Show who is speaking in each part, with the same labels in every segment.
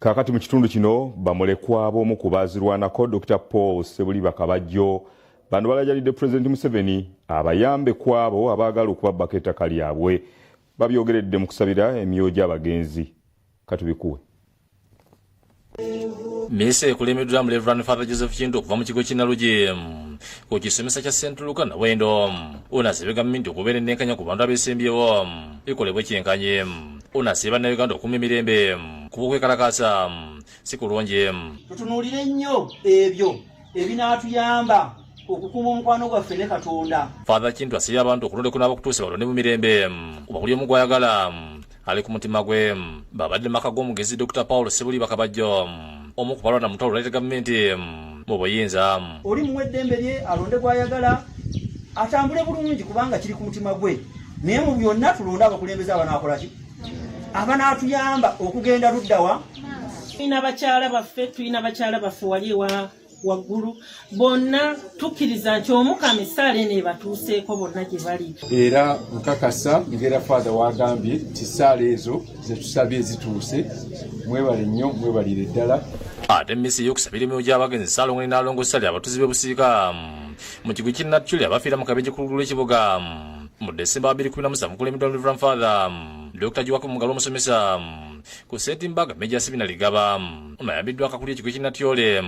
Speaker 1: Kakati mu kitundu kino bamulekwa ab'omu ku baazirwanako Dr. Paul Sebuliba Kabajjo bano balajalidde Pulezidenti Museveni abayambe ku abo abaagala okubabbako ettaka lyabwe. Babyogeredde mu kusabira emyoyo gy'abagenzi. Katubikuwe.
Speaker 2: Mise ekulemeddwa mu Reverend Father Joseph Kintu okuva mu kigo Kinaluje ku kisomesa kya St. Luka Nawendo unasibe gavumenti okubeera ennenkanya ku bantu abeesimbyewo ekolebwe kyenkanye unasiba Bannayuganda okuuma emirembe kuba okwekalakaasa si kulungi.
Speaker 3: Tutunuulire nnyo ebyo ebinaatuyamba okukuuma omukwano gwaffe ne Katonda.
Speaker 2: Father Kintu asibye abantu okulonda kunaaba kutuusa balonde mu mirembe kuba buli omu gw'ayagala ali ku mutima gwe. Babadde maka g'omugezi Dr. Paul Sebuliba Kabajjo omu ku balonda mu ntalo olwaleeta gavumenti mu buyinza.
Speaker 3: Oli muwe eddembe lye alonde gw'ayagala atambule bulungi kubanga kiri ku mutima gwe, naye mu byonna tulonde abakulembeze abanaakola ki abanaatuyamba okugenda luddawa.
Speaker 4: Tulina bakyala baffe wali ewa waggulu bonna tukkiriza nti Omukama essaala eno ebatuuseeko bonna gye bali.
Speaker 5: Era nkakasa ngera Father wagambye nti essaala ezo ze tusabye zituuse. Mwebale nnyo, mwebalire ddala.
Speaker 2: Ate mmisi y'okusabira emyoyo gy'abagenzi Ssaalongo Nalongo Sally abatuuze b'Obusiika mu kigo ky'e Natchuli abafiira mu kabenje ku luguudo lw'ekibuga mu Desemba 2017 mukulembeddwa Reverend Father Dr. Jiwako Mugalo omusomesa ku Settimbaga Major Seminary Ligaba mayambiddwa akakulira ekigo ky'e Natyole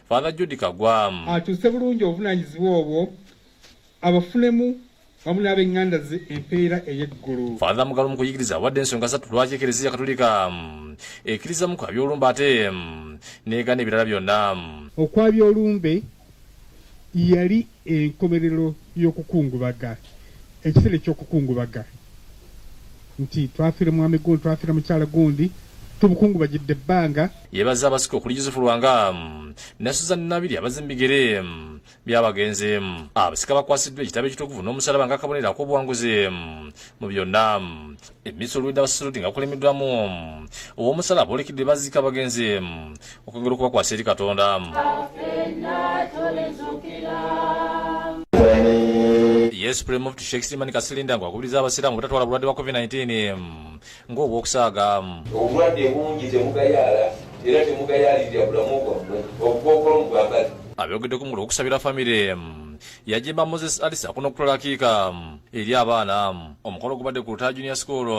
Speaker 2: Father Judy Kagwa
Speaker 6: atuuse bulungi obuvunaanyizibwa obwo abafunemu wamu n'ab'eŋŋanda ze empeera ey'eggulu.
Speaker 2: Father Mugalo mu kuyigiriza awadde ensonga 3 lwaki Eklezia Katolika ekkirizamu ku by'olumbe ate n'egaana ebirala byonna.
Speaker 6: Okwabya olumbe yali enkomerero y'okukungubaga, ekiseera eky'okukungubaga nti twafiira mwami gundi twafiira mukyala gundi tubukungubagidde ebbanga.
Speaker 2: Yebaza abasika okuli Yusufu Lwanga ne Susan Nabiri abazimbigere by'abagenzi. Abasika bakwasiddwa ekitabo ekitukuvu n'omusalaba ng'akabonero ak'obuwanguzi mu byonna. Emiso Lwida Basuludi nga kulemeddwamu ow'omusalaba olekidde baziika abagenzi okwongera okubakwasa eri Katonda. Yes, Supreme Mufti Sheikh Silimani Kasilinda ng'akubiriza abasiraamu obutatwala bulwadde bwa COVID-19 ng'obw'okusaaga.
Speaker 7: Obulwadde bungi temugayala era temugayalirira bulamu bwammwe obukookola mugwambala.
Speaker 2: Abyogeddeko mu okusabira famire yajemba Moses Alisa kunokutola kiika eri abaana omukolo gubadde ku Lutaya Junior School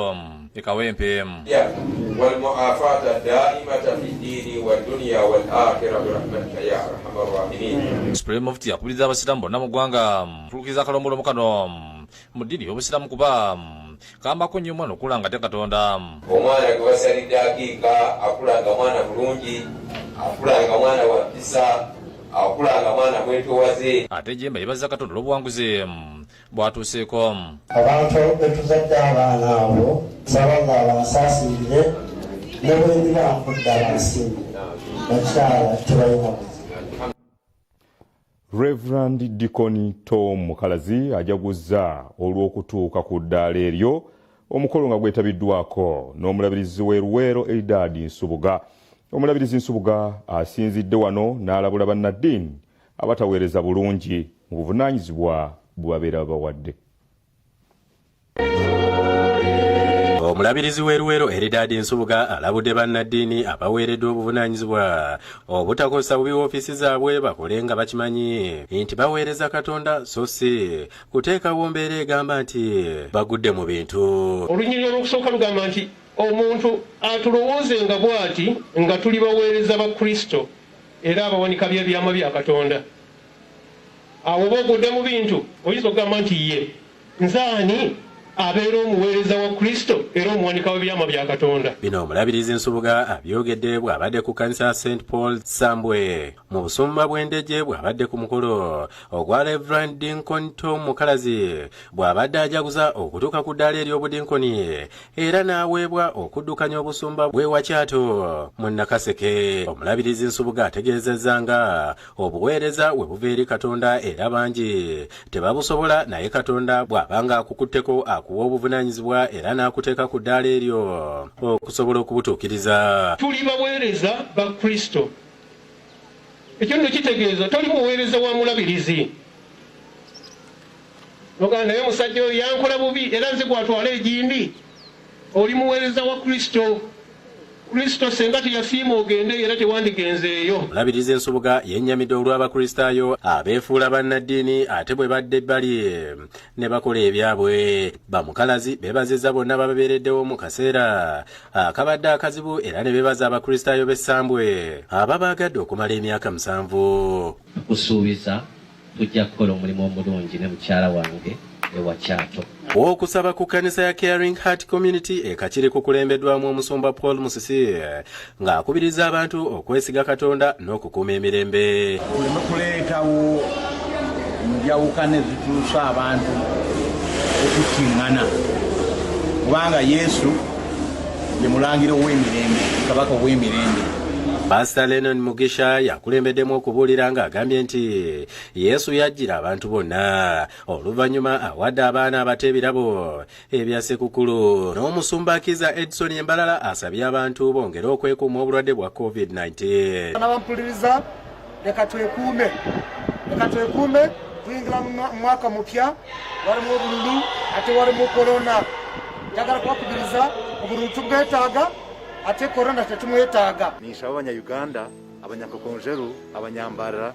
Speaker 2: e Kawempe.
Speaker 7: والمعافاة دائمة في الدين والدنيا والآخرة برحمتك يا أرحم الراحمين.
Speaker 2: Supreme Mufti akubiriza abasiraamu bonna mu ggwanga tulukiza akalombolo kano mu ddiini y'obusiraamu kuba kambako nnyo omwana okula nga te Katonda.
Speaker 7: Omwana gwe basalidde akiika akula nga mwana mulungi, akula nga mwana wa mpisa, akula nga mwana mwetowaze.
Speaker 2: Ate jemba yebaza Katonda olw'obuwanguzi bwatuuseeko.
Speaker 8: Abantu betuzadde abaana abo nsaba nga abansaasirire ne bwe bambudde abansimbi bakyala tebalina buzima.
Speaker 1: Reverend Deacon Tom Mukalazi ajaguzza olw'okutuuka ku ddaala eryo omukolo nga gwetabiddwako n'omulabirizi we Luweero Eldad Nsubuga. Omulabirizi Nsubuga asinzidde wano n'alabula bannaddiini abataweereza bulungi mu buvunaanyizibwa bwabeera bawadde.
Speaker 9: Omulabirizi we Luweero Eldad Nsubuga alabudde bannaddiini abaweereddwa obuvunaanyizibwa obutakosa bubi woofiisi zaabwe bakole nga bakimanyi nti baweereza Katonda so si kuteekawo mbeera egamba nti bagudde mu bintu.
Speaker 10: Olunyiriro olwokusooka lugamba nti omuntu atulowoozenga bw'ati nga tuli baweereza ba Kristo era abawanika by'ebyama bya Katonda. Awo oba ogudde mu bintu oyinza okugamba nti ye nzaani abeera omuweereza wa Kristo era omuwanika w'ebyama bya Katonda.
Speaker 9: Bino omulabirizi Nsubuga abyogedde bw'abadde ku kanisa St. Paul Sambwe mu busumba bw'endejje bw'abadde ku mukolo ogwa Reverend Deacon Tom Mukalazi bw'abadde ajaguza okutuuka ku ddaala ery'obudinkoni era n'aweebwa okuddukanya obusumba bw'e Wakyato mu Nakaseke. Omulabirizi Nsubuga ategeezezza nga obuweereza we buva eri Katonda era bangi tebabusobola naye Katonda bw'abanga akukutteko akuwa obuvunaanyizibwa era n'akuteeka ku ddaala eryo okusobola okubutuukiriza.
Speaker 10: Tuli baweereza ba Kristo. Ekyo nno kitegeeza toli muweereza wa mulabirizi. Noganda naye omusajja oyo yankola bubi era nze gwatwala egindi. Oli muweereza wa Kristo. Kristo senga teyasiima ogende era tewandigenzeeyo.
Speaker 9: Mulabirizi Nsubuga yennyamidde olw'Abakristaayo abeefuula bannaddiini ate bwe badde bali ne bakola ebyabwe. Bamukalazi beebazizza bonna bababeereddewo mu kaseera akabadde akazibu era ne beebaza Abakristaayo b'Essambwe ababaagadde okumala emyaka 7.
Speaker 11: Kusuubiza tujja kukola omulimu omulungi ne mukyala wange ewa Kyato.
Speaker 9: Okusaba ku kkanisa ya Caring Heart Community ekakiri kukulembeddwamu omusumba Paul Musisi ng'akubiriza abantu okwesiga Katonda n'okukuuma emirembe.
Speaker 12: Tuleme kuleetawo njawukana ezituusa abantu okutiŋŋana kubanga Yesu ye mulangiro w'emirembe, kabaka w'emirembe.
Speaker 9: Pastor Lennon Mugisha yakulembeddemu okubuulira ng'agambye nti Yesu yajjira abantu bonna oluvannyuma awadde abaana abato ebirabo ebya Ssekukkulu. N'omusumba Akiza Edson Embalala asabye abantu bongere okwekuuma obulwadde bwa COVID-19.
Speaker 13: Nabampuliriza leka twekuume tuyingira mu mwaka mupya walimu obululu ate walimu korona. Njagala kubakubiriza obululu tubwetaaga ate korona tetumwetaaga.
Speaker 14: Nisaba abanyayuganda abanyakokonjeru abanyambarara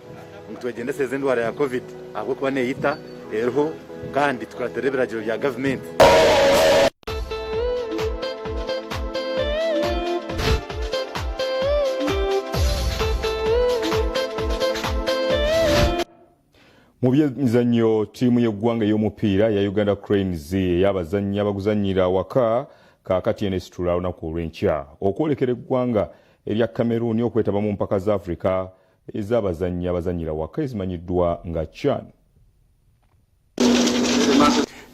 Speaker 14: mutwegendeseze endwara ya covid ahabwokuba neyita eriho kandi tukuratera ebiragiro bya gavumenti.
Speaker 1: Mu byemizannyo ttiimu y'eggwanga ey'omupiira ya Uganda Cranes y'abazannyi abaguzannyira waka kaakati enesitula olunaku olw'enkya okwolekera eggwanga erya Cameroon okwetaba mu mpaka za Africa ez'abazannyi abazannyira waka ezimanyiddwa nga CHAN.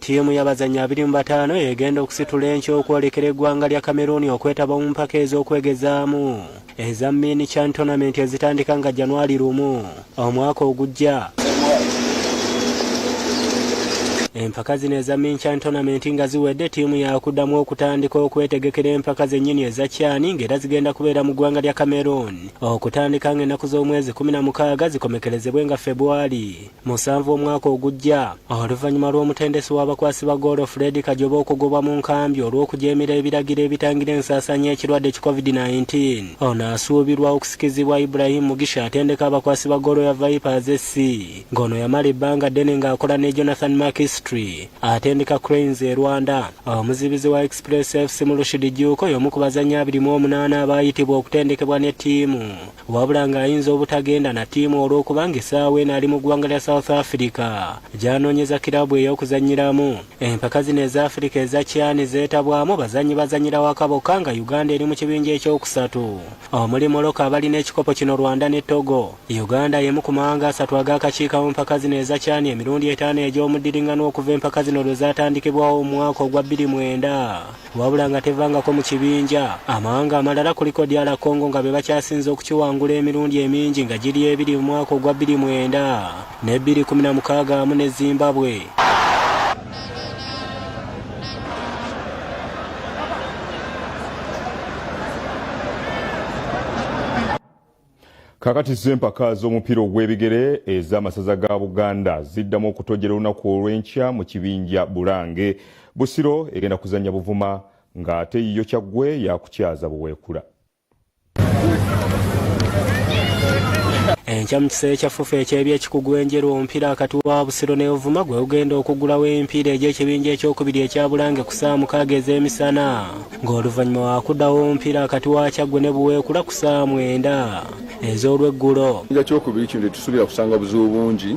Speaker 15: Ttiimu y'abazannyi 25 egenda okusitula enkya okwolekera eggwanga lya Cameroon okwetaba mu mpaka ez'okwegezaamu eza mini CHAN tournament ezitandika nga January 1 omwaka ogujja. Empaka zino eza Minchan tournament nga ziwedde ttiimu yakuddamu okutandika okwetegekera empaka zennyini eza CHAN ng'era zigenda kubeera mu ggwanga lya Cameroon okutandika ng'ennaku z'omwezi 16 zikomekerezebwe nga February 7 omwaka ogujja oluvannyuma lw'omutendesi w'abakwasi ba goolo Fred Kajoba okugobwa mu nkambi olw'okujeemera ebiragiro ebitangira ensaasanya ekirwadde ki COVID-19. Ono asuubirwa okusikizibwa Ibrahim Mugisha atendeka abakwasi ba goolo ya Vipers SC ng'ono yamala ebbanga ddene ng'akola ne Jonathan Makis atendeka Cranes e Rwanda. Omuzibizi wa Express FC mu Rashid Juko y'omu ku bazannyi 28 abaayitibwa okutendekebwa ne ttiimu wabula ng'ayinza obutagenda na ttiimu olw'okubanga essaawa eno ali mu ggwanga lya South Africa gy'anoonyeza kirabu ey'okuzannyiramu. Empaka zino eza Africa eza CHAN zeetabwamu bazannyi bazannyira waka bokka nga Uganda eri mu kibinja ekyokusatu omuli Morocco abalina ekikopo kino Rwanda ne Togo. Uganda y'emu ku mawanga 3 agaakakiika mu mpaka zino eza CHAN emirundi 5 egy'omuddiringano okuva empaka zino lwe zaatandikibwawo mu mwaka ogwa 2009 wabula nga tevangako mu kibinja. Amawanga amalala kuliko DR Congo nga be bakyasinze okukiwangula emirundi emingi nga giri 2 mu mwaka ogwa 2009 ne 2016 amu ne Zimbabwe.
Speaker 1: Kakati z'empaka z'omupiira ogw'ebigere ez'amasaza ga Buganda ziddamu okutojjera olunaku olw'enkya mu kibinja Bulange. Busiro egenda kuzannya Buvuma ng'ate yiyo Kyaggwe yakukyaza Buweekula.
Speaker 15: Enkya mu kiseera kyaffufu eky'ebyekikugu enjeru omupiira akati wa Busiro ne Buvuma gwe ugenda okuggulawo empiira egy'ekibinja ekyokubiri ekya Bulange ku ssaawa 6 ez'emisana ng'oluvannyuma wakuddawo omupiira akati wa Kyaggwe ne Buweekula ku ssaawa 9 ez'olweggulo.
Speaker 5: Ekibinja kyokubiri kino tetusuubira kusanga buzibu bungi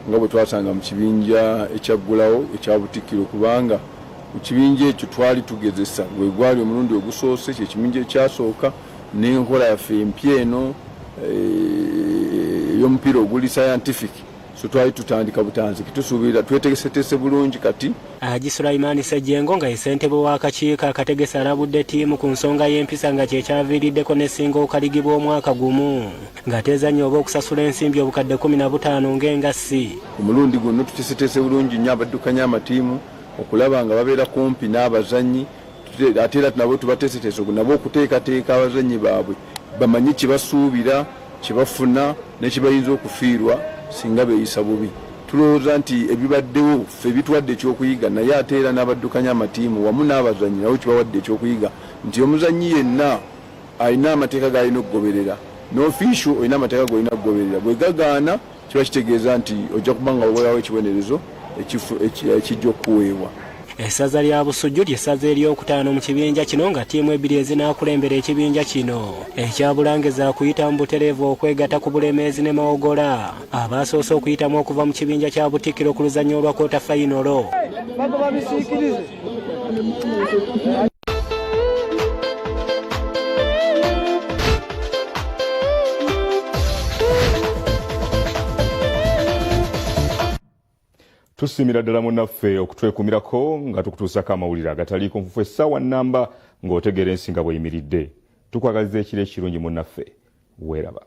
Speaker 5: nga bwe twasanga mu kibinja ekyaggulawo ekya Butikkiro kubanga mu kibinja ekyo twali tugezesa gwe gwali omulundi ogusoose kyekibinja ekyasooka n'enkola yaffe empya eno y'omupiira oguli scientific so twali tutandika butanzi kitusuubira twetegesetese bulungi kati.
Speaker 15: Haji Sulaiman Sejjengo nga ssentebe w'akakiiko akategesa alabudde ttiimu ku nsonga y'empisa nga kyekyaviiriddeko n'essinga okaligibwa omwaka gumu ng'atezannya oba okusasula ensimbi obukadde 15 ng'engassi.
Speaker 5: Omulundi guno tuteeseteese bulungi nnyo abaddukanya amatiimu okulaba nga babeera kumpi n'abazannyi ate era nabo tubateeseteese nabo okuteekateeka abazannyi baabwe bamanyi kibasuubira kibafuna nekibayinza okufiirwa singa beeyisa bubi. Tulowooza nti ebibaddewo ffe bituwadde ekyokuyiga naye ate era n'abaddukanya amatiimu wamu n'abazannyi nabo kibawadde ekyokuyiga nti omuzannyi yenna alina amateeka g'alina okugoberera n'official olina amateeka g'olina okugoberera bwe gagaana kiba kitegeeza nti ojja kuba nga obulawo ekibonerezo ekijja okuweebwa.
Speaker 15: Essaza lya Busujju ly'essaza eryokutaano mu kibinja kino nga ttiimu ebbiri ezinaakulembera ekibinja kino ekyabulangeza kuyita mu butereevu okwegatta ku Bulemeezi ne Mawogola abaasoose okuyitamu okuva mu kibinja kya Butikkiro ku luzannya olwa kwota fayinolo.
Speaker 1: Tusimira ddala munnaffe okutwekumirako nga tukutuusako amawulire agataliiko nfufu essaawa nnamba ng'otegeera ensinga bw'eyimiridde. Tukwagaliza ekiro ekirungi munnaffe. Weeraba.